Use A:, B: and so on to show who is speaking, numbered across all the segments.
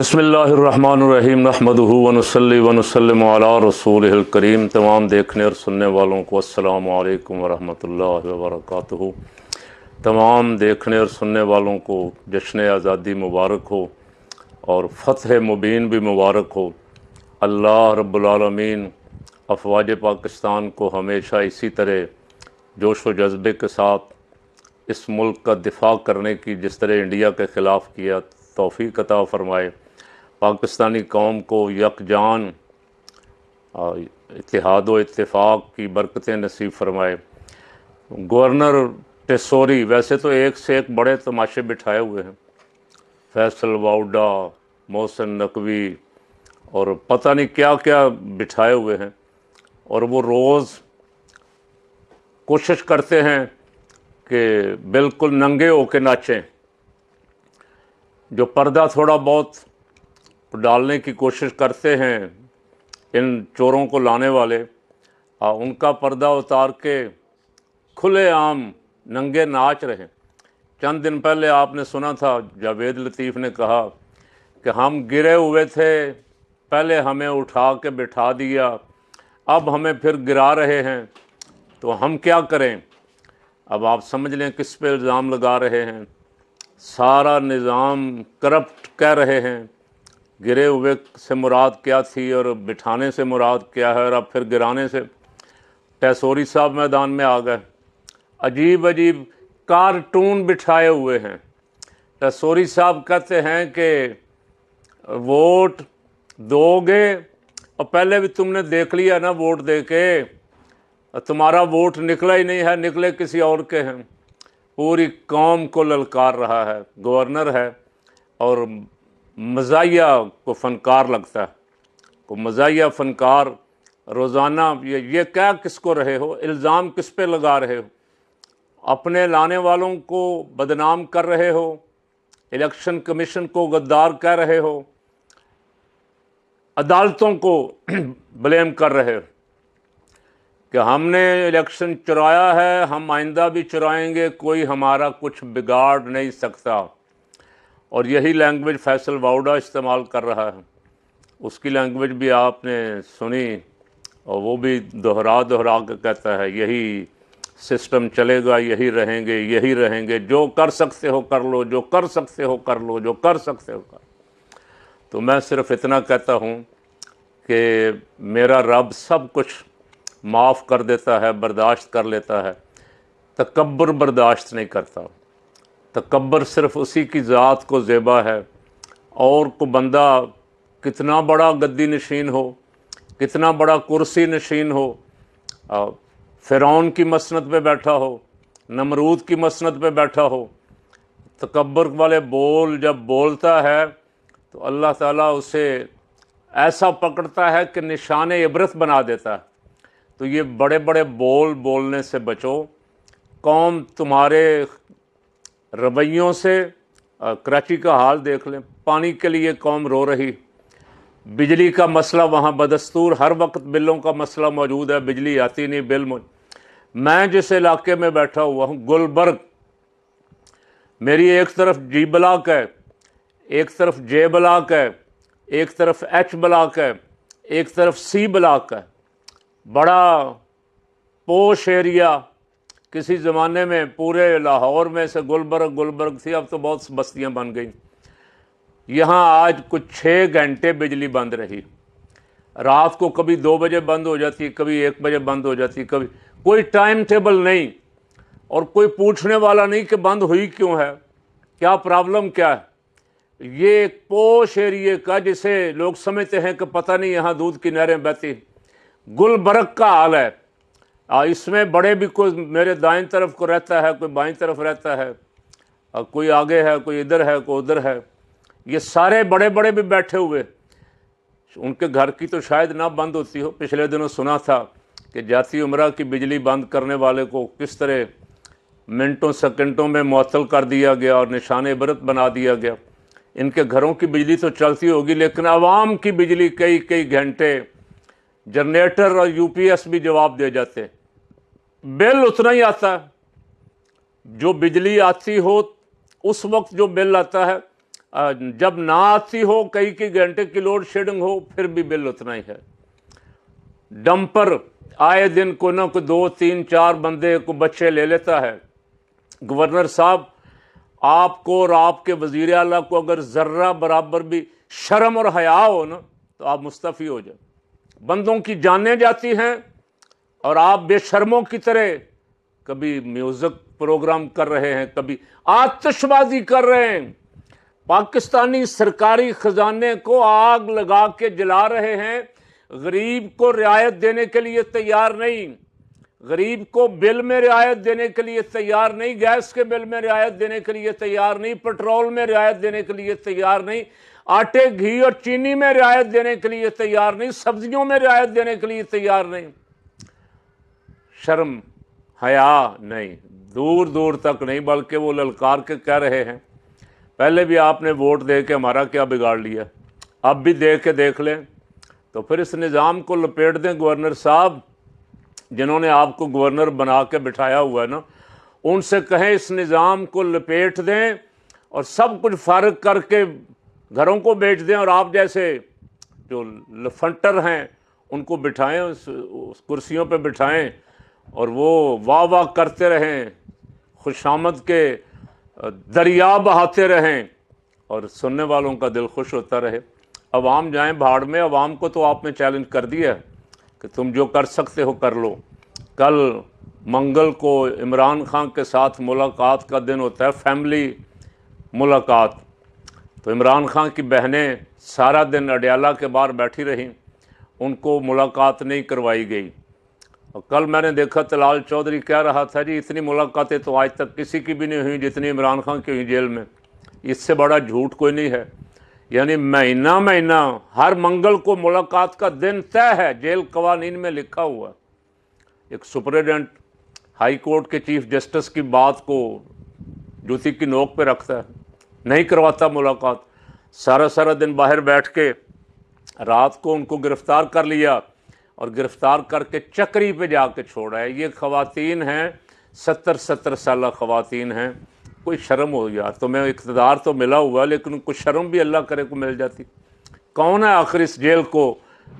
A: बिस्मिल्लाहिर्रहमानिर्रहीम नहमदुहु व नुसल्ली व नुसल्लिमु अला रसूलिहिल करीम। तमाम देखने और सुनने वालों को अस्सलामु अलैकुम व रहमतुल्लाहि व बरकातुहू। तमाम देखने और सुनने वालों को जश्न आज़ादी मुबारक हो और फ़तह मुबीन भी मुबारक हो। अल्लाह रब्बुल आलमीन अफ़वाज पाकिस्तान को हमेशा इसी तरह जोश व जज्बे के साथ इस मुल्क का दिफा करने की जिस तरह इंडिया के ख़िलाफ़ किया तौफ़ीक़ अता फ़रमाए। पाकिस्तानी कौम को यकजान इत्तेहाद व इत्तेफाक की बरकतें नसीब फरमाए। गवर्नर टेसोरी वैसे तो एक से एक बड़े तमाशे बिठाए हुए हैं, फैसल वाउडा, मोहसिन नकवी और पता नहीं क्या क्या बिठाए हुए हैं, और वो रोज़ कोशिश करते हैं कि बिल्कुल नंगे होके नाचें। जो पर्दा थोड़ा बहुत डालने की कोशिश करते हैं इन चोरों को लाने वाले, उनका पर्दा उतार के खुलेआम नंगे नाच रहे। चंद दिन पहले आपने सुना था जावेद लतीफ़ ने कहा कि हम गिरे हुए थे, पहले हमें उठा के बिठा दिया, अब हमें फिर गिरा रहे हैं, तो हम क्या करें। अब आप समझ लें किस पे इल्ज़ाम लगा रहे हैं। सारा निज़ाम करप्ट कह रहे हैं। गिरे हुए से मुराद क्या थी और बिठाने से मुराद क्या है, और अब फिर गिराने से। टेसोरी साहब मैदान में आ गए, अजीब अजीब कार्टून बिठाए हुए हैं। टेसोरी साहब कहते हैं कि वोट दोगे और पहले भी तुमने देख लिया ना वोट दे के, तुम्हारा वोट निकला ही नहीं है, निकले किसी और के हैं। पूरी कौम को ललकार रहा है। गवर्नर है और मज़ाहिया को फ़नकार लगता है। को मज़ाहिया फ़नकार रोज़ाना ये क्या किसको रहे हो, इल्ज़ाम किस पे लगा रहे हो, अपने लाने वालों को बदनाम कर रहे हो, इलेक्शन कमीशन को गद्दार कह रहे हो, अदालतों को ब्लेम कर रहे हो कि हमने इलेक्शन चुराया है, हम आइंदा भी चुराएंगे, कोई हमारा कुछ बिगाड़ नहीं सकता। और यही लैंग्वेज फैसल वाउडा इस्तेमाल कर रहा है। उसकी लैंग्वेज भी आपने सुनी, और वो भी दोहरा दोहरा के कहता है यही सिस्टम चलेगा, यही रहेंगे, जो कर सकते हो कर लो, जो कर सकते हो कर लो, जो कर सकते हो कर। तो मैं सिर्फ इतना कहता हूँ कि मेरा रब सब कुछ माफ़ कर देता है, बर्दाश्त कर लेता है, तकब्बुर बर्दाश्त नहीं करता। तकब्बर सिर्फ उसी की ज़ात को ज़ेबा है। और को बंदा कितना बड़ा गद्दी नशीन हो, कितना बड़ा कुर्सी नशीन हो, फ़िरौन की मसनद पे बैठा हो, नमरूद की मसनद पे बैठा हो, तकब्बर वाले बोल जब बोलता है तो अल्लाह ताला उसे ऐसा पकड़ता है कि निशान इबरत बना देता है। तो ये बड़े बड़े बोल बोलने से बचो। कौम तुम्हारे रवैयों से, कराची का हाल देख लें, पानी के लिए कौम रो रही, बिजली का मसला वहाँ बदस्तूर हर वक्त बिलों का मसला मौजूद है, बिजली आती नहीं, बिल मैं जिस इलाके में बैठा हुआ हूँ गुलबर्ग, मेरी एक तरफ जी ब्लॉक है, एक तरफ जे ब्लॉक है, एक तरफ एच ब्लॉक है, एक तरफ सी ब्लॉक है। बड़ा पोश एरिया। किसी ज़माने में पूरे लाहौर में से गुलबर्ग थी, अब तो बहुत बस्तियां बन गई। यहाँ आज कुछ 6 घंटे बिजली बंद रही। रात को कभी 2 बजे बंद हो जाती, कभी 1 बजे बंद हो जाती, कभी कोई टाइम टेबल नहीं, और कोई पूछने वाला नहीं कि बंद हुई क्यों है, क्या प्रॉब्लम क्या है। ये एक पोश एरिए का जिसे लोग समझते हैं कि पता नहीं यहाँ दूध की नहरें बहती, गुलबर्ग का हाल है। इसमें बड़े भी कोई मेरे दाएं तरफ को रहता है, कोई बाईं तरफ रहता है, कोई आगे है, कोई इधर है, कोई उधर है। ये सारे बड़े बड़े भी बैठे हुए, उनके घर की तो शायद ना बंद होती हो। पिछले दिनों सुना था कि जाती उम्रा की बिजली बंद करने वाले को किस तरह मिनटों सेकंडों में मुअत्तल कर दिया गया और निशान इबरत बना दिया गया। इनके घरों की बिजली तो चलती होगी, लेकिन आवाम की बिजली कई कई घंटे, जनरेटर और यूपीएस भी जवाब दे जाते। बिल उतना ही आता, जो बिजली आती हो उस वक्त जो बिल आता है जब ना आती हो, कई घंटे की लोड शेडिंग हो, फिर भी बिल उतना ही है। डंपर आए दिन को ना को 2 3 4 बंदे को बच्चे ले लेता है। गवर्नर साहब, आपको और आपके वजीर आला को अगर ज़र्रा बराबर भी शर्म और हया हो ना, तो आप मुस्तफ़ी हो जाए। बंदों की जानें जाती हैं और आप बेशर्मों की तरह कभी म्यूज़िक प्रोग्राम कर रहे हैं, कभी आतिशबाजी कर रहे हैं, पाकिस्तानी सरकारी खजाने को आग लगा के जला रहे हैं। गरीब को रियायत देने के लिए तैयार नहीं, गरीब को बिल में रियायत देने के लिए तैयार नहीं, गैस के बिल में रियायत देने के लिए तैयार नहीं, पेट्रोल में रियायत देने के लिए तैयार नहीं, आटे, घी और चीनी में रियायत देने के लिए तैयार नहीं, सब्जियों में रियायत देने के लिए तैयार नहीं। शर्म हया नहीं, दूर दूर तक नहीं, बल्कि वो ललकार के कह रहे हैं, पहले भी आपने वोट दे के हमारा क्या बिगाड़ लिया, अब भी दे के देख लें। तो फिर इस निज़ाम को लपेट दें। गवर्नर साहब, जिन्होंने आपको गवर्नर बना के बिठाया हुआ है ना, उनसे कहें इस निज़ाम को लपेट दें और सब कुछ फारग करके घरों को बेच दें, और आप जैसे जो लफंटर हैं उनको बिठाएं, उस कुर्सियों पे बिठाएं और वो वाह वाह करते रहें, खुशामद के दरिया बहाते रहें और सुनने वालों का दिल खुश होता रहे। अवाम जाएं भाड़ में। अवाम को तो आपने चैलेंज कर दिया कि तुम जो कर सकते हो कर लो। कल मंगल को इमरान खान के साथ मुलाकात का दिन होता है, फैमिली मुलाकात। तो इमरान खान की बहनें सारा दिन अडयाला के बाहर बैठी रहीं, उनको मुलाकात नहीं करवाई गई। और कल मैंने देखा तलाल चौधरी कह रहा था, जी इतनी मुलाकातें तो आज तक किसी की भी नहीं हुई जितनी इमरान खान की हुई जेल में। इससे बड़ा झूठ कोई नहीं है। यानी महीना महीना हर मंगल को मुलाकात का दिन तय है, जेल कवानीन में लिखा हुआ। एक सुपरिटेंडेंट हाई कोर्ट के चीफ जस्टिस की बात को जूती की नोक पे रखता है, नहीं करवाता मुलाकात। सारा दिन बाहर बैठ के रात को उनको गिरफ्तार कर लिया और गिरफ्तार करके चक्री पे जाके छोड़ा है। ये ख़वातीन हैं, 70 साल ख़वातीन हैं। कोई शर्म हो यार, तुम्हें इक़्तिदार तो मिला हुआ, लेकिन उनको शर्म भी अल्लाह करे को मिल जाती। कौन है आखिर इस जेल को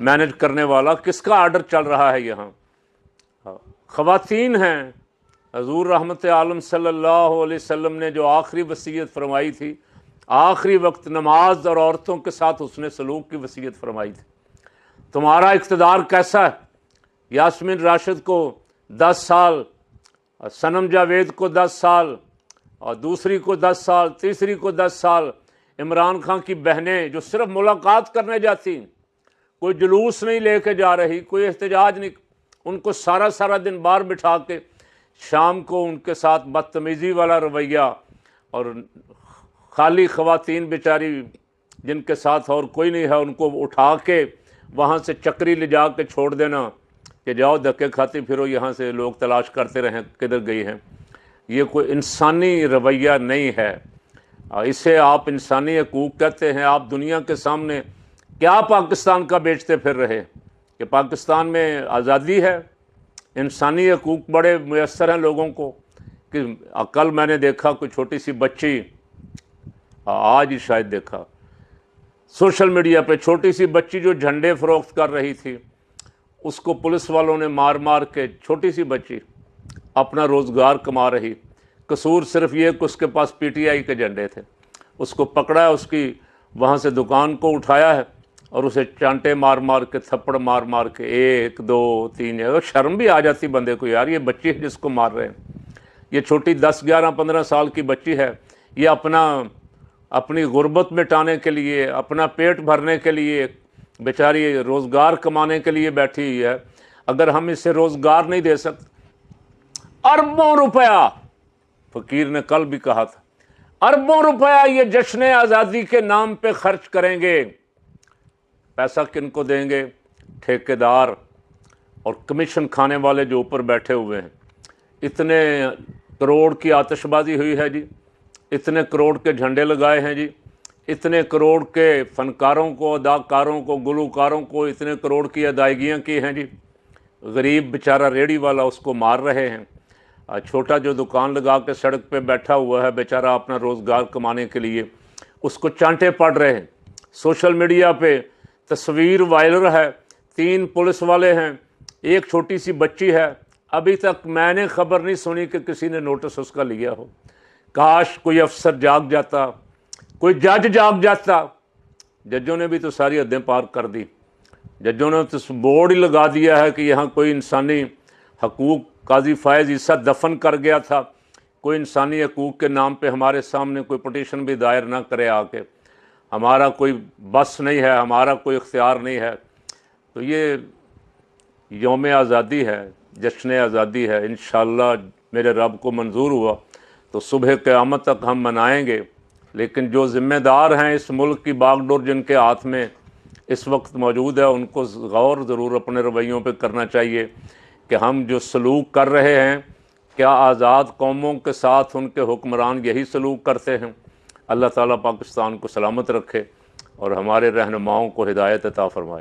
A: मैनेज करने वाला, किसका आर्डर चल रहा है यहाँ? ख़वातीन हैं। हज़ूर रहमत आलम सल्लल्लाहु अलैहि वसल्लम ने जो आखिरी वसीयत फरमाई थी, आखिरी वक्त नमाज और औरतों के साथ उसने सलूक की वसीयत फरमाई थी। तुम्हारा इक़्तिदार कैसा है? यास्मीन राशिद को 10 साल, सनम जावेद को 10 साल, और दूसरी को 10 साल, तीसरी को 10 साल। इमरान खान की बहनें जो सिर्फ मुलाकात करने जाती, कोई जुलूस नहीं लेके जा रही, कोई एहतजाज नहीं, उनको सारा दिन बाहर बिठा के शाम को उनके साथ बदतमीज़ी वाला रवैया, और खाली ख़वातीन बेचारी जिनके साथ और कोई नहीं है, उनको उठा के वहाँ से चक्री ले जा के छोड़ देना कि जाओ धक्के खाती फिरो, यहाँ से लोग तलाश करते रहें किधर गई हैं। ये कोई इंसानी रवैया नहीं है। इसे आप इंसानी हकूक़ कहते हैं। आप दुनिया के सामने क्या पाकिस्तान का बेचते फिर रहे कि पाकिस्तान में आज़ादी है? इंसानी हकूक़ बड़े मुयस्सर हैं लोगों को। कि कल मैंने देखा कोई छोटी सी बच्ची, आज ही शायद देखा सोशल मीडिया पे, छोटी सी बच्ची जो झंडे फ़रोख्त कर रही थी, उसको पुलिस वालों ने मार के, छोटी सी बच्ची अपना रोज़गार कमा रही, कसूर सिर्फ ये कि उसके पास पीटीआई के झंडे थे, उसको पकड़ा है, उसकी वहाँ से दुकान को उठाया है और उसे चांटे मार के, थप्पड़ मार के 1 2 3, शर्म भी आ जाती बंदे को यार, ये बच्ची है जिसको मार रहे हैं। ये छोटी 10 11 15 साल की बच्ची है। ये अपनी गुर्बत मिटाने के लिए, अपना पेट भरने के लिए बेचारी रोज़गार कमाने के लिए बैठी हुई है। अगर हम इसे रोज़गार नहीं दे सकते, अरबों रुपया, फ़कीर ने कल भी कहा था, अरबों रुपया ये जश्न आज़ादी के नाम पे खर्च करेंगे। पैसा किनको देंगे? ठेकेदार और कमीशन खाने वाले जो ऊपर बैठे हुए हैं। इतने करोड़ की आतिशबाजी हुई है जी, इतने करोड़ के झंडे लगाए हैं जी, इतने करोड़ के फ़नकारों को, अदाकारों को, गुलकारों को इतने करोड़ की अदायगियाँ की हैं जी। गरीब बेचारा रेड़ी वाला उसको मार रहे हैं। छोटा जो दुकान लगा के सड़क पे बैठा हुआ है बेचारा अपना रोज़गार कमाने के लिए, उसको चांटे पड़ रहे हैं। सोशल मीडिया पे तस्वीर वायरल है, 3 पुलिस वाले हैं, एक छोटी सी बच्ची है। अभी तक मैंने खबर नहीं सुनी कि किसी ने नोटिस उसका लिया हो। काश कोई अफसर जाग जाता, कोई जज जाग जाता। जजों ने भी तो सारी हदें पार कर दी। जजों ने तो बोर्ड ही लगा दिया है कि यहाँ कोई इंसानी हकूक़, काजी फ़ायज़ ईसा दफन कर गया था, कोई इंसानी हकूक़ के नाम पे हमारे सामने कोई पटिशन भी दायर ना करे आके। हमारा कोई बस नहीं है, हमारा कोई इख्तियार नहीं है। तो ये यौम आज़ादी है, जश्न आज़ादी है। इंशाअल्लाह मेरे रब को मंजूर हुआ तो सुबह क़यामत तक हम मनाएंगे। लेकिन जो ज़िम्मेदार हैं इस मुल्क की बागडोर जिनके हाथ में इस वक्त मौजूद है, उनको गौर ज़रूर अपने रवैयों पे करना चाहिए कि हम जो सलूक कर रहे हैं, क्या आज़ाद कौमों के साथ उनके हुक्मरान यही सलूक करते हैं। अल्लाह ताला पाकिस्तान को सलामत रखे और हमारे रहनुमाओं को हिदायत अता फ़रमाए।